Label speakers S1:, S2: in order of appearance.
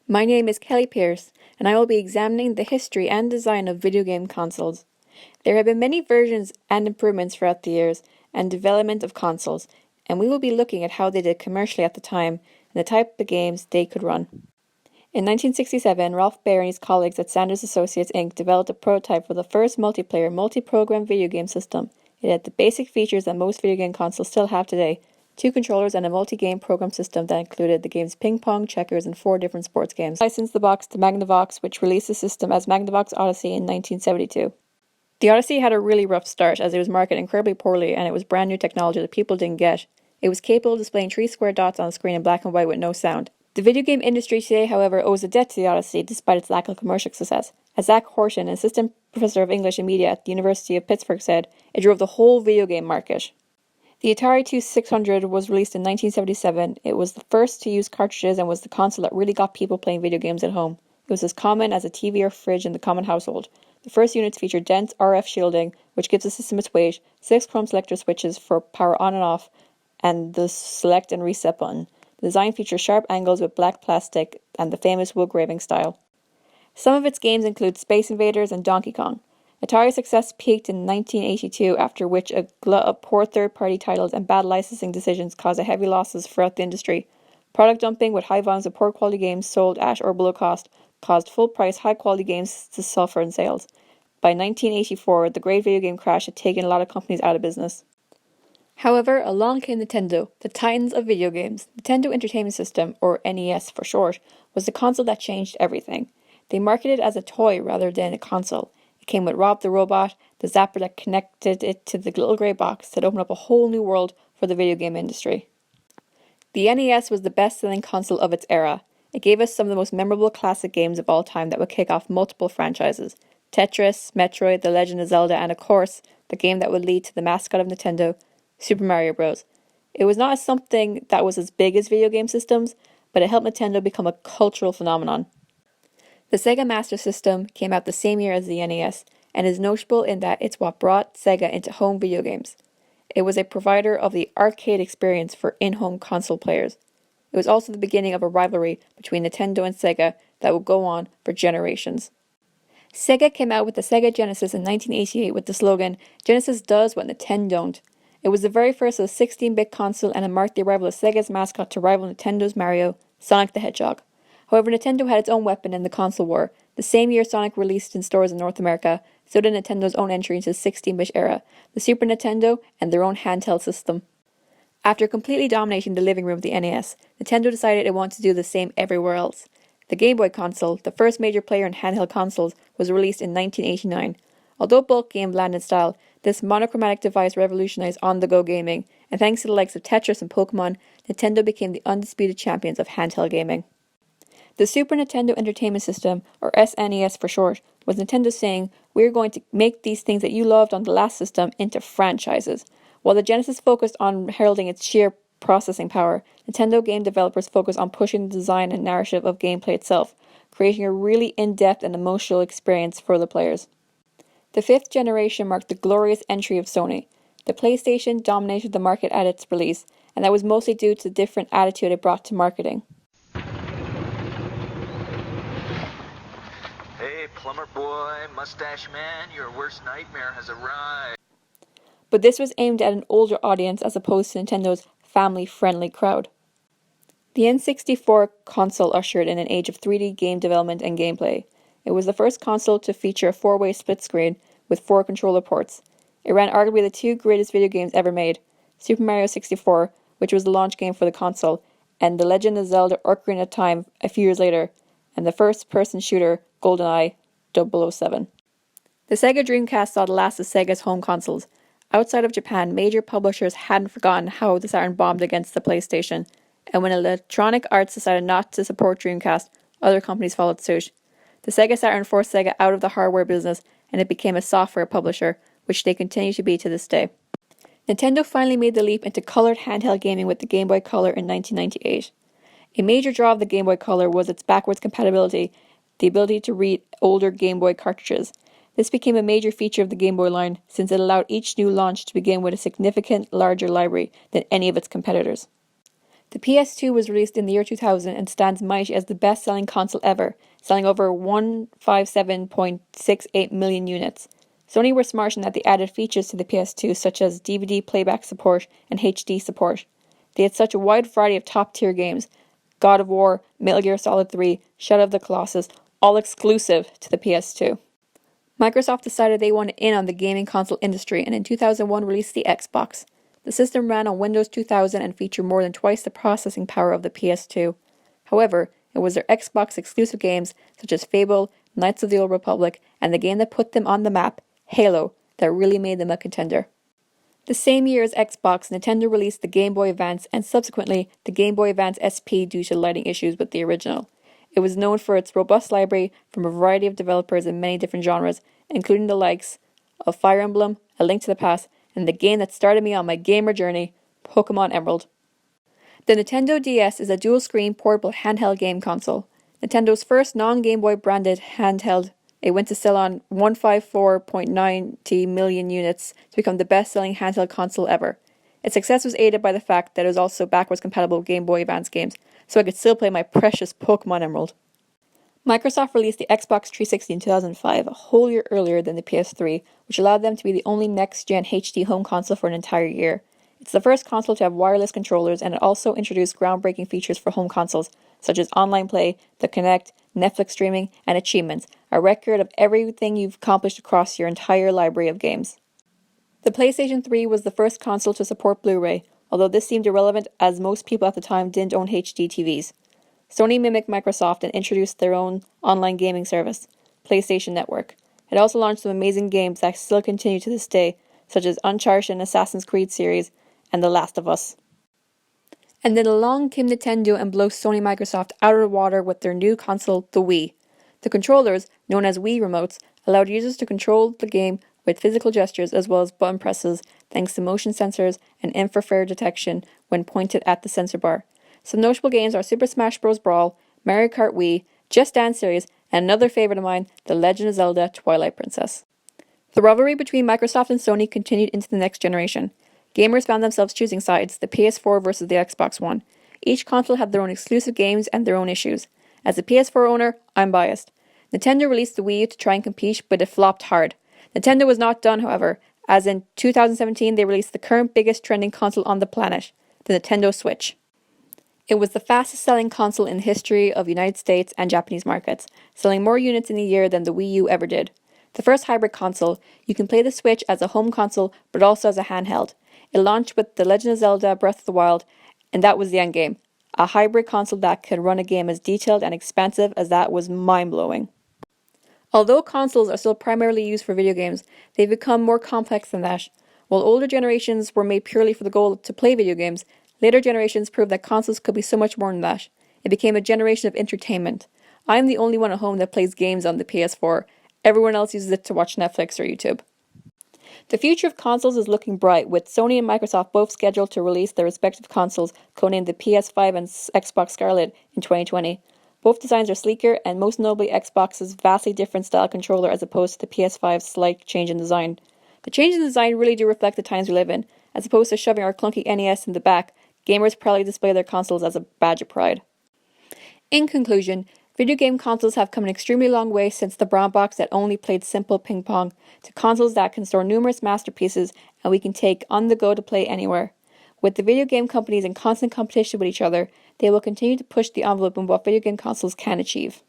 S1: My name is Kelley Pierce, and I will be examining the history and design of video game consoles. There have been many versions and improvements throughout the years and development of consoles, and we will be looking at how they did commercially at the time and the type of games they could run. In 1967, Ralph Baer and his colleagues at Sanders Associates Inc. developed a prototype for the first multiplayer, multi-program video game system. It had the basic features that most video game consoles still have today: 2 controllers and a multi-game program system that included the games ping pong, checkers, and 4 different sports games. Licensed the box to Magnavox, which released the system as Magnavox Odyssey in 1972. The Odyssey had a really rough start as it was marketed incredibly poorly and it was brand new technology that people didn't get. It was capable of displaying 3 square dots on a screen in black and white with no sound. The video game industry today, however, owes a debt to the Odyssey despite its lack of commercial success. As Zach Horton, an assistant professor of English and media at the University of Pittsburgh, said, it drove the whole video game market. The Atari 2600 was released in 1977. It was the first to use cartridges and was the console that really got people playing video games at home. It was as common as a TV or fridge in the common household. The first units featured dense RF shielding, which gives the system its weight, 6 chrome selector switches for power on and off, and the select and reset button. The design features sharp angles with black plastic and the famous wood graving style. Some of its games include Space Invaders and Donkey Kong. Atari's success peaked in 1982, after which a glut of poor third-party titles and bad licensing decisions caused heavy losses throughout the industry. Product dumping with high volumes of poor-quality games sold at or below cost caused full-price, high-quality games to suffer in sales. By 1984, the great video game crash had taken a lot of companies out of business. However, along came Nintendo, the titans of video games. Nintendo Entertainment System, or NES for short, was the console that changed everything. They marketed it as a toy rather than a console. It came with Rob the Robot, the zapper that connected it to the little grey box that opened up a whole new world for the video game industry. The NES was the best-selling console of its era. It gave us some of the most memorable classic games of all time that would kick off multiple franchises: Tetris, Metroid, The Legend of Zelda, and of course, the game that would lead to the mascot of Nintendo, Super Mario Bros. It was not something that was as big as video game systems, but it helped Nintendo become a cultural phenomenon. The Sega Master System came out the same year as the NES, and is notable in that it's what brought Sega into home video games. It was a provider of the arcade experience for in-home console players. It was also the beginning of a rivalry between Nintendo and Sega that would go on for generations. Sega came out with the Sega Genesis in 1988 with the slogan, "Genesis does what Nintendo don't." It was the very first of the 16-bit console, and it marked the arrival of Sega's mascot to rival Nintendo's Mario, Sonic the Hedgehog. However, Nintendo had its own weapon in the console war. The same year Sonic released in stores in North America, so did Nintendo's own entry into the 16-bit era, the Super Nintendo, and their own handheld system. After completely dominating the living room of the NES, Nintendo decided it wanted to do the same everywhere else. The Game Boy console, the first major player in handheld consoles, was released in 1989. Although bulk game bland in style, this monochromatic device revolutionized on-the-go gaming, and thanks to the likes of Tetris and Pokemon, Nintendo became the undisputed champions of handheld gaming. The Super Nintendo Entertainment System, or SNES for short, was Nintendo saying, "We're going to make these things that you loved on the last system into franchises." While the Genesis focused on heralding its sheer processing power, Nintendo game developers focused on pushing the design and narrative of gameplay itself, creating a really in-depth and emotional experience for the players. The 5th generation marked the glorious entry of Sony. The PlayStation dominated the market at its release, and that was mostly due to the different attitude it brought to marketing.
S2: Hey, plumber boy, mustache man, your worst nightmare has arrived.
S1: But this was aimed at an older audience as opposed to Nintendo's family-friendly crowd. The N64 console ushered in an age of 3D game development and gameplay. It was the first console to feature a 4-way split screen with 4 controller ports. It ran arguably the 2 greatest video games ever made: Super Mario 64, which was the launch game for the console, and The Legend of Zelda: Ocarina of Time a few years later, and the first-person shooter GoldenEye 007. The Sega Dreamcast saw the last of Sega's home consoles. Outside of Japan, major publishers hadn't forgotten how the Saturn bombed against the PlayStation, and when Electronic Arts decided not to support Dreamcast, other companies followed suit. The Sega Saturn forced Sega out of the hardware business, and it became a software publisher, which they continue to be to this day. Nintendo finally made the leap into colored handheld gaming with the Game Boy Color in 1998. A major draw of the Game Boy Color was its backwards compatibility, the ability to read older Game Boy cartridges. This became a major feature of the Game Boy line, since it allowed each new launch to begin with a significant larger library than any of its competitors. The PS2 was released in the year 2000 and stands mighty as the best-selling console ever, selling over 157.68 million units. Sony were smart in that they added features to the PS2 such as DVD playback support and HD support. They had such a wide variety of top-tier games: God of War, Metal Gear Solid 3, Shadow of the Colossus, all exclusive to the PS2. Microsoft decided they wanted in on the gaming console industry and in 2001 released the Xbox. The system ran on Windows 2000 and featured more than twice the processing power of the PS2. However, it was their Xbox exclusive games such as Fable, Knights of the Old Republic, and the game that put them on the map, Halo, that really made them a contender. The same year as Xbox, Nintendo released the Game Boy Advance and subsequently the Game Boy Advance SP due to lighting issues with the original. It was known for its robust library from a variety of developers in many different genres, including the likes of Fire Emblem, A Link to the Past, and the game that started me on my gamer journey, Pokemon Emerald. The Nintendo DS is a dual-screen portable handheld game console. Nintendo's first non-Game Boy branded handheld. It went to sell on 154.90 million units to become the best-selling handheld console ever. Its success was aided by the fact that it was also backwards compatible with Game Boy Advance games, so I could still play my precious Pokemon Emerald. Microsoft released the Xbox 360 in 2005, a whole year earlier than the PS3, which allowed them to be the only next-gen HD home console for an entire year. It's the first console to have wireless controllers, and it also introduced groundbreaking features for home consoles, such as online play, the Kinect, Netflix streaming, and achievements, a record of everything you've accomplished across your entire library of games. The PlayStation 3 was the first console to support Blu-ray, although this seemed irrelevant as most people at the time didn't own HD TVs. Sony mimicked Microsoft and introduced their own online gaming service, PlayStation Network. It also launched some amazing games that still continue to this day, such as Uncharted and Assassin's Creed series, and The Last of Us. And then along came Nintendo and blew Sony Microsoft out of the water with their new console, the Wii. The controllers, known as Wii remotes, allowed users to control the game with physical gestures as well as button presses, thanks to motion sensors and infrared detection when pointed at the sensor bar. Some notable games are Super Smash Bros. Brawl, Mario Kart Wii, Just Dance series, and another favorite of mine, The Legend of Zelda Twilight Princess. The rivalry between Microsoft and Sony continued into the next generation. Gamers found themselves choosing sides, the PS4 versus the Xbox One. Each console had their own exclusive games and their own issues. As a PS4 owner, I'm biased. Nintendo released the Wii U to try and compete, but it flopped hard. Nintendo was not done, however, as in 2017 they released the current biggest trending console on the planet, the Nintendo Switch. It was the fastest-selling console in the history of United States and Japanese markets, selling more units in a year than the Wii U ever did. The first hybrid console, you can play the Switch as a home console, but also as a handheld. It launched with The Legend of Zelda Breath of the Wild, and that was the endgame. A hybrid console that could run a game as detailed and expansive as that was mind-blowing. Although consoles are still primarily used for video games, they've become more complex than that. While older generations were made purely for the goal to play video games, later generations proved that consoles could be so much more than that. It became a generation of entertainment. I'm the only one at home that plays games on the PS4. Everyone else uses it to watch Netflix or YouTube. The future of consoles is looking bright, with Sony and Microsoft both scheduled to release their respective consoles, codenamed the PS5 and Xbox Scarlet, in 2020. Both designs are sleeker, and most notably Xbox's vastly different style controller as opposed to the PS5's slight change in design. The change in design really do reflect the times we live in. As opposed to shoving our clunky NES in the back, gamers proudly display their consoles as a badge of pride. In conclusion, video game consoles have come an extremely long way since the brown box that only played simple ping pong, to consoles that can store numerous masterpieces and we can take on the go to play anywhere. With the video game companies in constant competition with each other, they will continue to push the envelope in what video game consoles can achieve.